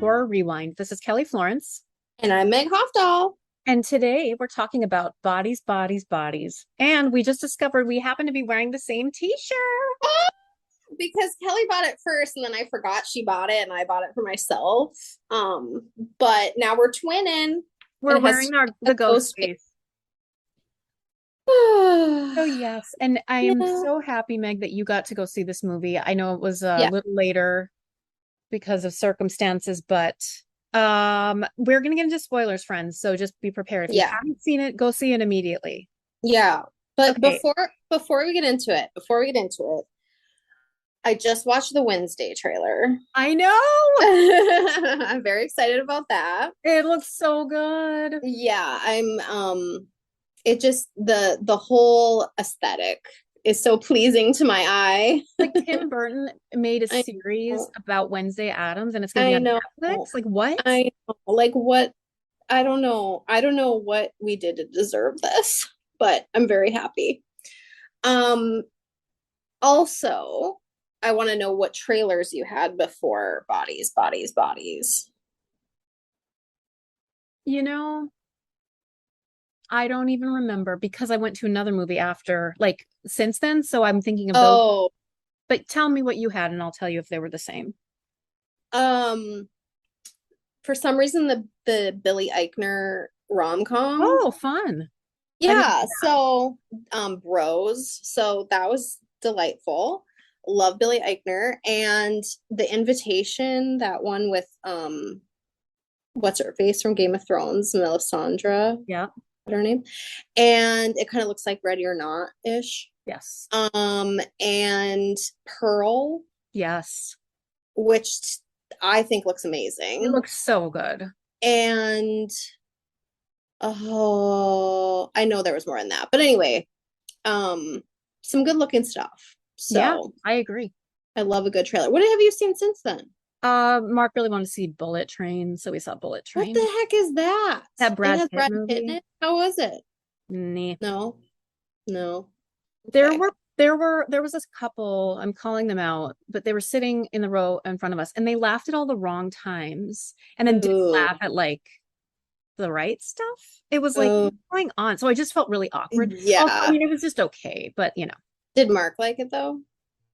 Horror Rewind. This is Kelly Florence, And I'm Meg Hofdahl. and today we're talking about bodies, bodies, bodies. And we just discovered we happen to be wearing the same t-shirt. Because Kelly bought it first and then I forgot she bought it and I bought it for myself. But now we're twinning and We're it has wearing the ghost ghost face. face. So yes, and I am Yeah. so happy, Meg, that you got to go see this movie. I know it was a Yeah. little later because of circumstances, but we're gonna get into spoilers, friends. So just be prepared. If you Yeah. haven't seen it, go see it immediately. Yeah. But Okay, before we get into it, I just watched the Wednesday trailer. I know I'm very excited about that. it looks so good. Yeah, it just the whole aesthetic is so pleasing to my eye. Like Tim Burton made a I series know. about Wednesday Addams and it's gonna be I on know. Netflix. Like what? I know. Like what? I don't know. I don't know what we did to deserve this, but I'm very happy. Um, Also, I want to know what trailers you had before Bodies, Bodies, Bodies. You know, I don't even remember because I went to another movie after, like since then. So I'm thinking of those. Oh, But tell me what you had and I'll tell you if they were the same. um, for some reason the Billy Eichner rom-com. Oh, fun. I didn't Yeah, know that. so Bros. So that was delightful. Love Billy Eichner and The Invitation, that one with what's her face from Game of Thrones, Melisandre, Yeah. what her name? And it kind of looks like Ready or Not ish. Yes. And Pearl, Yes. which I think looks It amazing. looks so good. And oh, I know there was more in that. But anyway, um some good looking stuff. Yeah, So I agree. I love a good trailer. What have you seen since then? Mark really wanted to see Bullet Train, so we saw Bullet What the Train. heck is that? That It Brad has Pitt Brad Pitt in movie. it. How was it? Nah. No, no. There Okay. were there was this couple, I'm calling them out, but they were sitting in the row in front of us and they laughed at all the wrong times and then didn't Ooh. laugh at like the right stuff. It was like, Oh, what's going on? So I just felt really awkward. Also, I yeah. mean, it was just okay, but Did Mark like it though?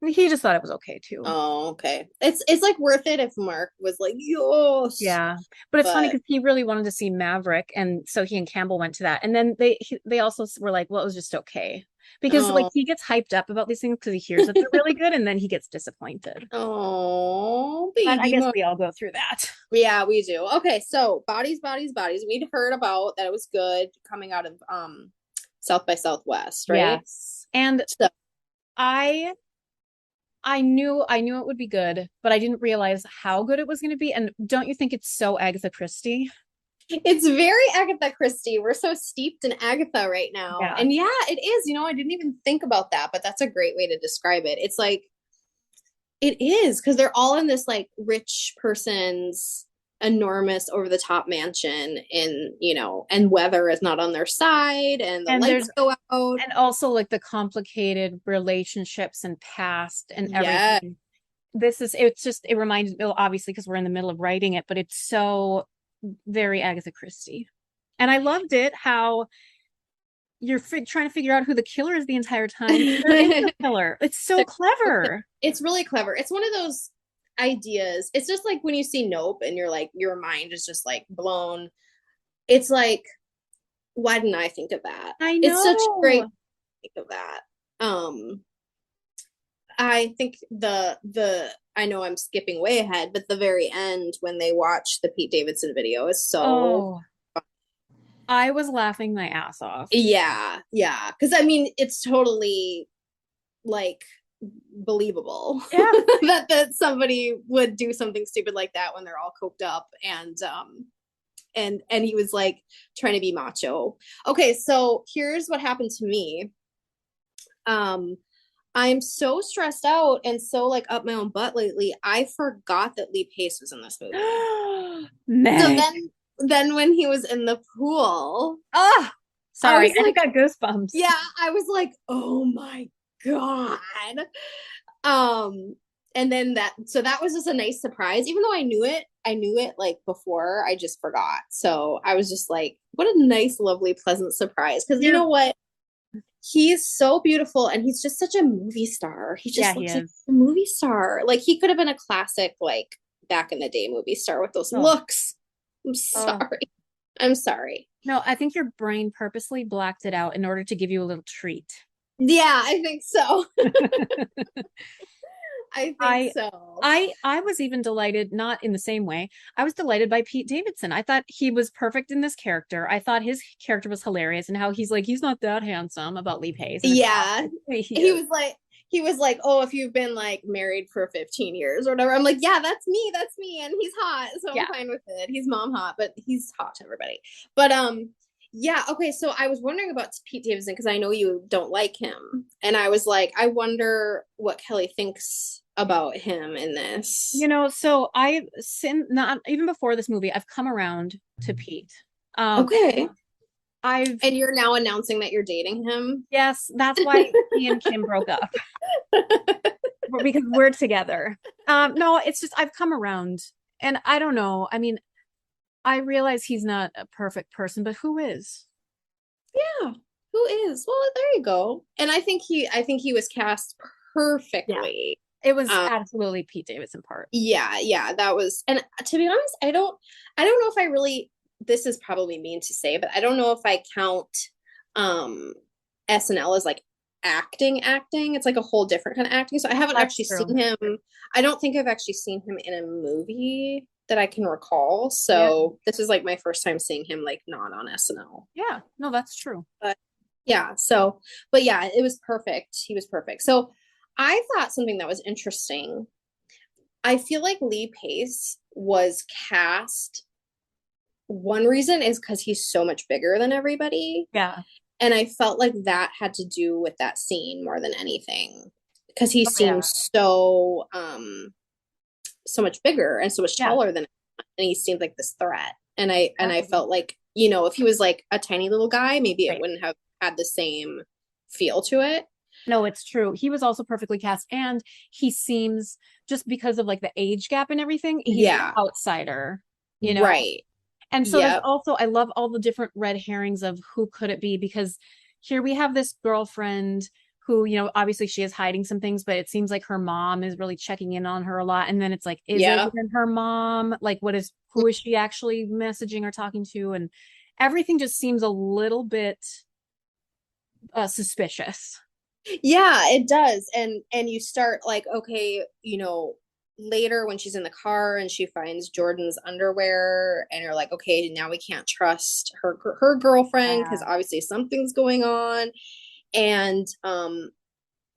he just thought it was okay too. Oh, okay. It's like worth it if Mark was like, yes. Yeah. But it's funny But because he really wanted to see Maverick, and so he and Campbell went to that. And then they also were like, well, it was just okay. Because like oh, he gets hyped up about these things because he hears that they're really good and then he gets disappointed. oh, But I baby guess Mark. we all go through that. Yeah, we do. Okay, so Bodies, Bodies, Bodies. We'd heard about that it was good coming out of South by Southwest, right? Yes. And So I I knew it would be good, but I didn't realize how good it was going to be. And don't you think it's so Agatha Christie? it's very Agatha Christie. We're so steeped in Agatha right now. Yeah. And yeah, it is. I didn't even think about that, but that's a great way to describe it. It's like it is because they're all in this like rich person's enormous over the top mansion and weather is not on their side and the And there's lights go out. and also like the complicated relationships and past and Yeah. everything. It's just it reminds me, well, obviously because we're in the middle of writing it, but it's so very Agatha Christie. And I loved it how you're trying to figure out who the killer is the entire time. There is no killer. It's so clever. It's really clever. It's one of those ideas. It's just like when you see Nope and you're like, your mind is just like blown. It's like, why didn't I think of that? I It's such great know. think of that. Um, I think the I know I'm skipping way ahead, but the very end when they watch the Pete Davidson video is so Oh, I was laughing my ass off. yeah, yeah. Because I mean, it's totally like believable Yeah. that somebody would do something stupid like that when they're all coked up and he was like trying to be macho. Okay, so here's what happened to me. Um, I'm so stressed out and so like up my own butt lately. I forgot that Lee Pace was in this movie. So Meg. then when he was in the pool, Ah, I sorry. was I just like, got goosebumps. yeah, I was like, oh my God. Um, and then that was just a nice surprise, even though I knew it. I knew it like before, I just forgot. So I was just like, what a nice, lovely, pleasant surprise. Because you You're, know what? He's so beautiful and he's just such a movie star. He yeah, just he looks like is. a movie star. Like he could have been a classic, like back in the day movie star with those Oh, looks. I'm oh. sorry. I'm sorry. No, I think your brain purposely blacked it out in order to give you a little treat. Yeah, I think so. I think I so. I was even delighted, not in the same way. I was delighted by Pete Davidson. I thought he was perfect in this character. I thought his character was hilarious and how he's like, he's not that handsome about Lee Pace. And it's Yeah. obvious he He is. was like, he was like, oh, if you've been like married for 15 years or whatever. I'm like, yeah, that's me. That's me. And he's hot. So I'm Yeah. fine with it. He's mom hot, but he's hot to everybody. But yeah, okay. So I was wondering about Pete Davidson because I know you don't like him. And I was like, I wonder what Kelly thinks about him in this. So I sin not even before this movie, I've come around to Pete. Okay. I've And you're now announcing that you're dating him. Yes, that's why he and Kim broke up because we're together. No, it's just I've come around and I don't know. I mean, I realize he's not a perfect person, but who is? Yeah, who is? Well, there you go. And I think he was cast Yeah, perfectly. it was Um, absolutely Pete Davidson part. yeah, yeah, that was. And to be honest, I don't know if I really. This is probably mean to say, but I don't know if I count um SNL as like acting. It's like a whole different kind of acting. So I haven't That's actually true. seen him. I don't think I've actually seen him in a movie that I can recall. Yeah. So this is like my first time seeing him like not on SNL. Yeah. No, that's true. Yeah, so but yeah, it was perfect. He was perfect. So I thought something that was interesting. I feel like Lee Pace was cast. One reason is because he's so much bigger than everybody. Yeah. And I felt like that had to do with that scene more than anything. Because he Oh, yeah. seemed so so much bigger and so much Yeah. taller than, and he seemed like this threat. And I Absolutely. felt like, you know, if he was like a tiny little guy, maybe it Right. wouldn't have had the same feel to it. No, it's true. He was also perfectly cast, and he seems just because of like the age gap and everything, he's the Yeah. outsider, you know? Right. And so there's Yep. also, I love all the different red herrings of who could it be because here we have this girlfriend who, obviously she is hiding some things, but it seems like her mom is really checking in on her a lot. And then it's like, is it Yeah. even her mom? Like, who is she actually messaging or talking to? And everything just seems a little bit suspicious. Yeah, it does. And you start like, okay, you know, later when she's in the car and she finds Jordan's underwear and you're like, okay, now we can't trust her girlfriend because Yeah. obviously something's going on. And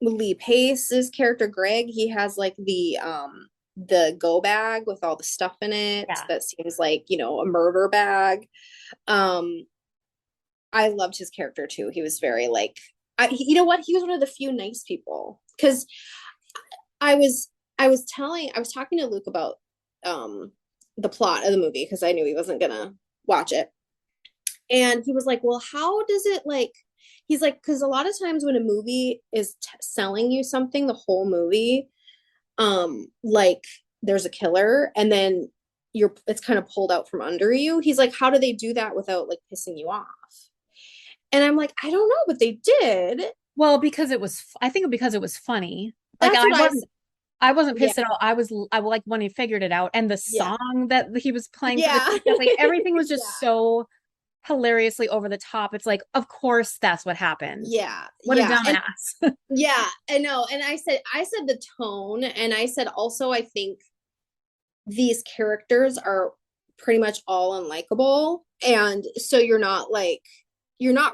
Lee Pace's character Greg, he has like the go bag with all the stuff in it Yeah. that seems like, you know, a murder bag. Um I loved his character too. He was very like, you know what? He was one of the few nice people because I was I was talking to Luke about um the plot of the movie because I knew he wasn't gonna watch it, and he was like, "Well, how does it like?" He's like, "Because a lot of times when a movie is selling you something, the whole movie, like there's a killer, and then it's kind of pulled out from under you." He's like, "How do they do that without like pissing you off?" And I'm like, I don't know, but they did. Well, I think because it was funny. Like That's what I said. I wasn't Yeah. pissed at all. I like when he figured it out and the Yeah. song that he was playing for the Yeah. TikTok, like everything was Yeah. just so hilariously over the top. It's like, of course that's what happened. Yeah. What a Yeah. And dumbass. yeah, I know. And I said the tone, and I said also I think these characters are pretty much all unlikable. And so you're not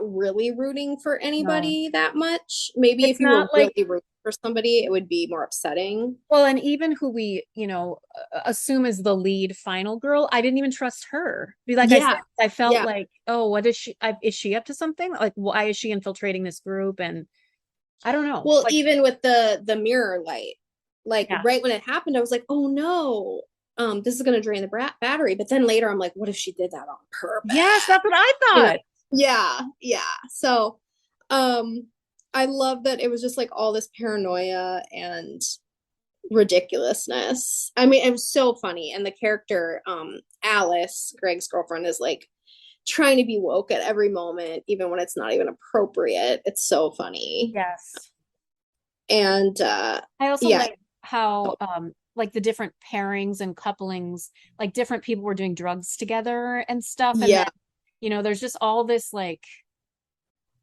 really rooting for No. anybody that much. Maybe It's if you were not like, really rooting for somebody, it would be more upsetting. well, and even who we, assume is the lead final girl, I didn't even trust her. Like I said, Yeah. I felt Yeah. like, oh, what is she up to something? Like, why is she infiltrating this group? And I don't know. Well, Like, even with the mirror light, like yeah. right when it happened, I was like, "Oh no, this is gonna drain the battery." But then later, I'm like, "What if she did that on purpose?" Yes, that's what I You know? thought. Yeah, yeah. So, I love that it was just like all this paranoia, and ridiculousness. I mean, it was so funny. And the character, Alice, Greg's girlfriend, is like trying to be woke at every moment, even when it's not even appropriate. It's so funny. Yes. And I also yeah, like how like the different pairings and couplings, like different people were doing drugs together and stuff. And yeah, then, there's just all this like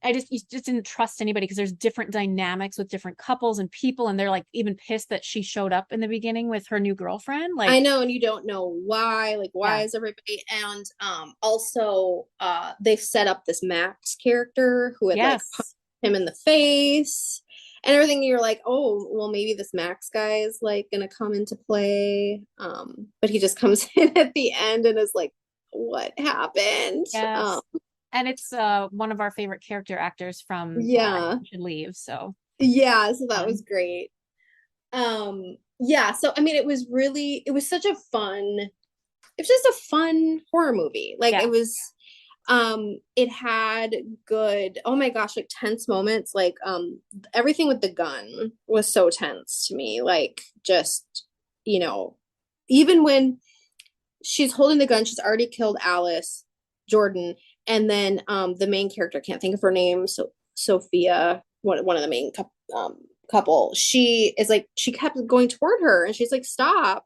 you just didn't trust anybody because there's different dynamics with different couples and people, and they're like even pissed that she showed up in the beginning with her new girlfriend. I Like, know, and you don't know why. Like, why yeah. is everybody? And also, they've set up this Max character who had like punched Yes. him in the face and everything. You're like, oh, well, maybe this Max guy is like gonna come into play. But he just comes in at the end and is like, what happened? Yes. And it's one of our favorite character actors from Yeah, Everyone Should Leave. So yeah. So that was fun. great. Yeah. So I mean, it was such a fun. It was just a fun horror movie. Like Yeah. it had good, oh my gosh, like tense moments. Like everything with the gun was so tense to me. Like just, you know, even when she's holding the gun, she's already killed Alice Jordan, and then the main character, can't think of her name, so Sophia, one of the main couple, she is like, she kept going toward her and she's like, stop.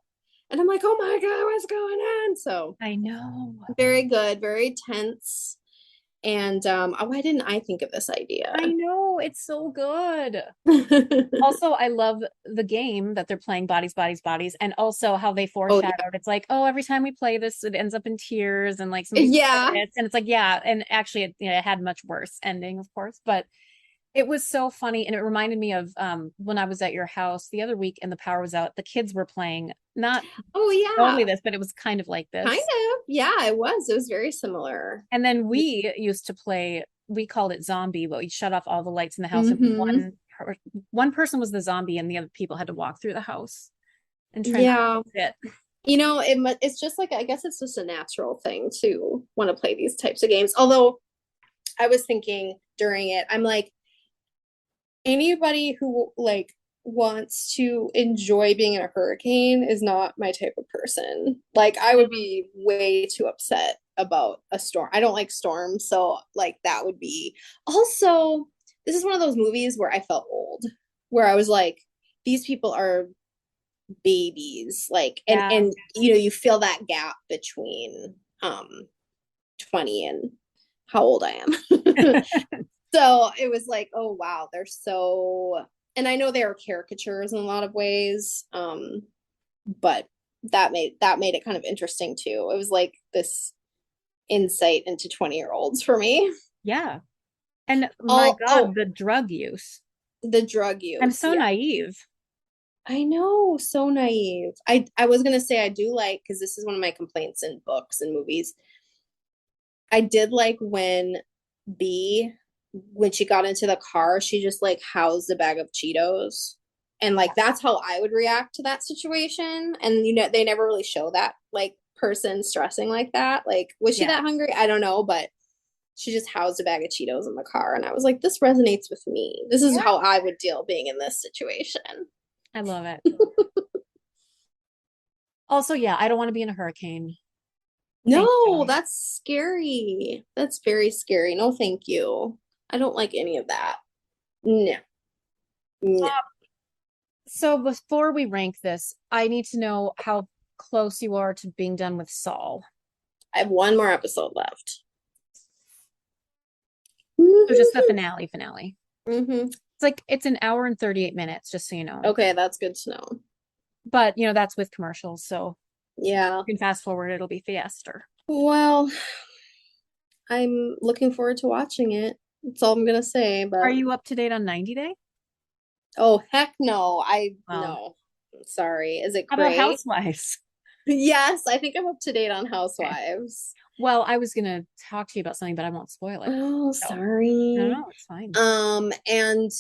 And I'm like, oh my god, what's going on? So I know. very good, very tense. And why didn't I think of this I idea? know. It's so good. Also, I love the game that they're playing, Bodies, Bodies, Bodies, and also how they Oh yeah, foreshadowed. It's like, oh, every time we play this, it ends up in tears and like somebody's yeah, pissed. And it's like, yeah. And actually, it had much worse ending, of course, but it was so funny. And it reminded me of when I was at your house the other week and the power was out. The kids were playing not oh only yeah, this, but it was kind of like kind this. of, yeah, it was very similar. And then we used to play, we called it zombie, but we shut off all the lights in the house and Mm-hmm. one person was the zombie and the other people had to walk through the house and try not Yeah. to get bit. It's just like, I guess it's just a natural thing to want to play these types of games. Although I was thinking during it, I'm like, anybody who like wants to enjoy being in a hurricane is not my type of person. Like I would Mhm. be way too upset about a storm. I don't like storms, so like that would be. Also, this is one of those movies where I felt old, where I was like, these people are babies, like, Yeah. and you feel that gap between 20 and how old I am. So it was like, oh wow, they're so, and I know they are caricatures in a lot of ways, but that made it kind of interesting too. It was like this insight into 20-year-olds for me. Yeah. And my Oh, God, oh, the drug use. the drug I'm use. so Yeah. naive. I know, so naive. I was gonna say I do like, because this is one of my complaints in books and movies. I did like when B, when she got into the car, she just like housed a bag of Cheetos. And like that's how I would react to that situation. And they never really show that like person stressing like that. Like, was she Yeah, that hungry? I don't know, but she just housed a bag of Cheetos in the car. And I was like, this resonates with me. This is yeah, how I would deal being in this situation. I love it. Also, yeah, I don't want to be in a hurricane. Thank No, God. that's scary. That's very scary. No, thank you. I don't like any of that. No, no. So before we rank this, I need to know how close you are to being done with Saul. I have one more episode left. So just the Mm-hmm. finale. Mm-hmm. It's like it's an hour and 38 minutes, just so you know. Okay, that's good to know. But that's with commercials, so Yeah. you can fast forward, it'll be faster. Well, I'm looking forward to watching it. That's all I'm gonna say. Are But you up to date on 90 Day? oh heck no, I Well, no. Sorry. Is it how about Gray? Housewives? Yes, I think I'm up to date on Housewives. Well, I was gonna talk to you about something, but I won't spoil it. Oh, So, no, sorry. no, it's fine. And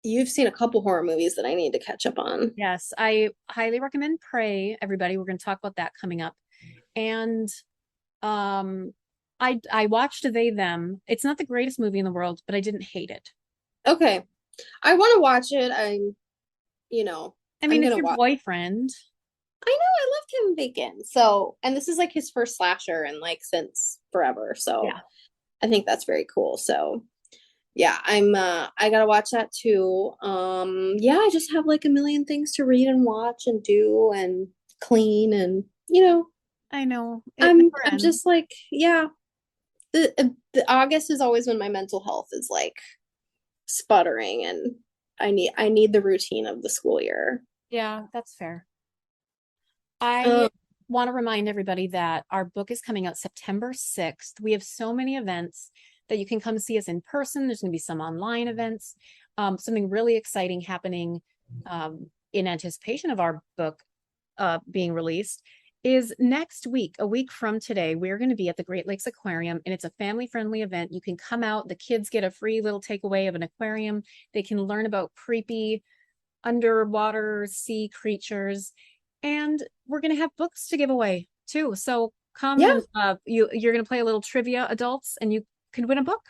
you've seen a couple horror movies that I need to catch up on. Yes, I highly recommend Prey, everybody. We're going to talk about that coming up. And um I watched They Them. It's not the greatest movie in the world, but I didn't hate it. Okay. I want to watch it. you know, I I'm mean, it's gonna your watch. boyfriend. I know I love Kevin Bacon. So, and this is like his first slasher and like since forever. So Yeah. I think that's very cool. So yeah, I gotta watch that too. Yeah, I just have like a million things to read and watch and do and clean and I know. It I'm never I'm ends. just like, yeah, the August is always when my mental health is like sputtering and I need the routine of the school year. Yeah, that's fair. Um, I want to remind everybody that our book is coming out September 6th. We have so many events that you can come see us in person. There's going to be some online events, something really exciting happening in anticipation of our book being released is next week, a week from today. We're going to be at the Great Lakes Aquarium, and it's a family friendly event. You can come out, the kids get a free little takeaway of an aquarium. They can learn about creepy underwater sea creatures, and we're going to have books to give away too. So come yeah, and you're going to play a little trivia, adults, and you could win a book.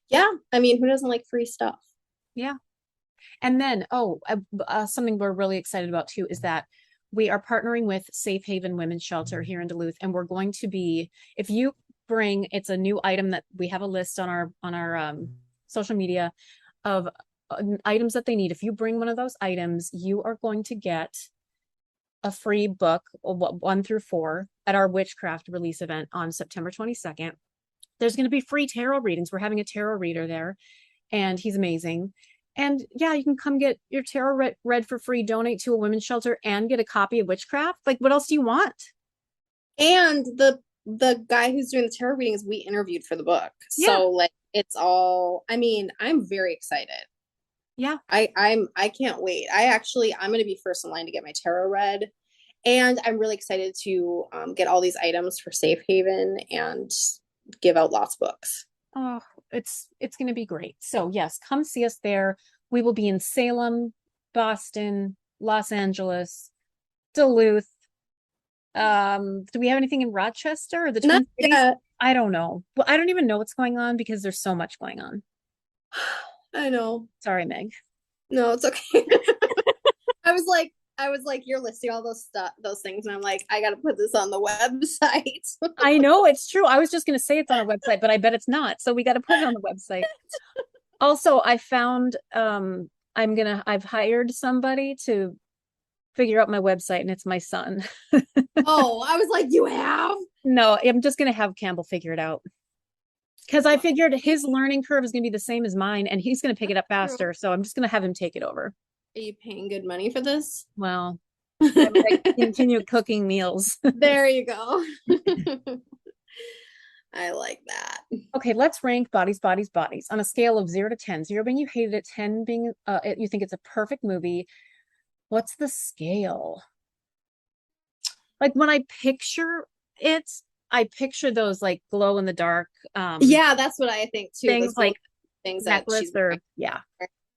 yeah. I mean, who doesn't like free stuff? Yeah. And then, something we're really excited about too is that we are partnering with Safe Haven Women's Shelter here in Duluth, and we're going to be, if you bring, it's a new item that we have a list on our social media of items that they need. If you bring one of those items, you are going to get a free book, 1 through 4, at our witchcraft release event on September 22nd. There's going to be free tarot readings. We're having a tarot reader there, and he's amazing. And yeah, you can come get your tarot read for free, donate to a women's shelter, and get a copy of Witchcraft. Like, what else do you want? And the guy who's doing the tarot readings we interviewed for the book. Yeah, So like it's all I mean, I'm very excited. yeah. I can't wait. I'm gonna be first in line to get my tarot read. And I'm really excited to get all these items for Safe Haven and give out lots of books. Oh, it's going to be great. So yes, come see us there. We will be in Salem, Boston, Los Angeles, Duluth. Do we have anything in Rochester or the Not Twin Cities? yet. I don't know. Well, I don't even know what's going on because there's so much going on. I know. Sorry, Meg. No, it's okay. I was like, you're listing all those things, and I'm like, I gotta put this on the website. I know it's true. I was just going to say it's on our website, but I bet it's not. So we got to put it on the website. Also, I found I've hired somebody to figure out my website, and it's my son. Oh, I was like, you have? No, I'm just going to have Campbell figure it out because I figured his learning curve is going to be the same as mine, and he's going to pick it up faster. So I'm just going to have him take it over. Are you paying good money for this? Well, I'm going to continue cooking meals. There you go. I like that. Okay, let's rank Bodies, Bodies, Bodies on a scale of 0 to 10. 0 being you hated it, 10 being you think it's a perfect movie. What's the scale? Like when I picture it, I picture those like glow in the dark Yeah, that's what I think too. things Those little like things that necklace she's or wearing. yeah,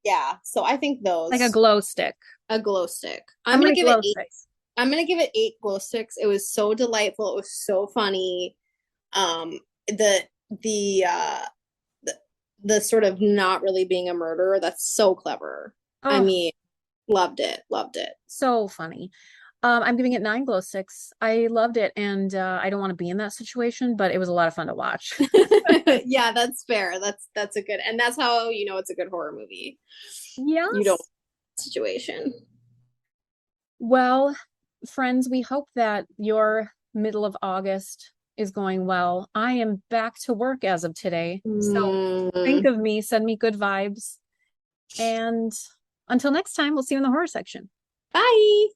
Yeah, so I think like a those glow stick. a glow stick. How I'm gonna many give it glow eight. sticks? I'm gonna give it 8 glow sticks. It was so delightful. It was so funny. Um, the the uh the, the sort of not really being a murderer. That's so clever. I Oh, mean, loved it. Loved it. so funny. I'm giving it 9 glow sticks. I loved it, and I don't want to be in that situation, but it was a lot of fun to watch. Yeah, that's fair. That's a good, and that's how you know it's a good horror movie. You don't Yes. situation. Well, friends, we hope that your middle of August is going well. I am back to work as of today. So think Mm. of me, send me good vibes. And until next time, we'll see you in the horror section. Bye.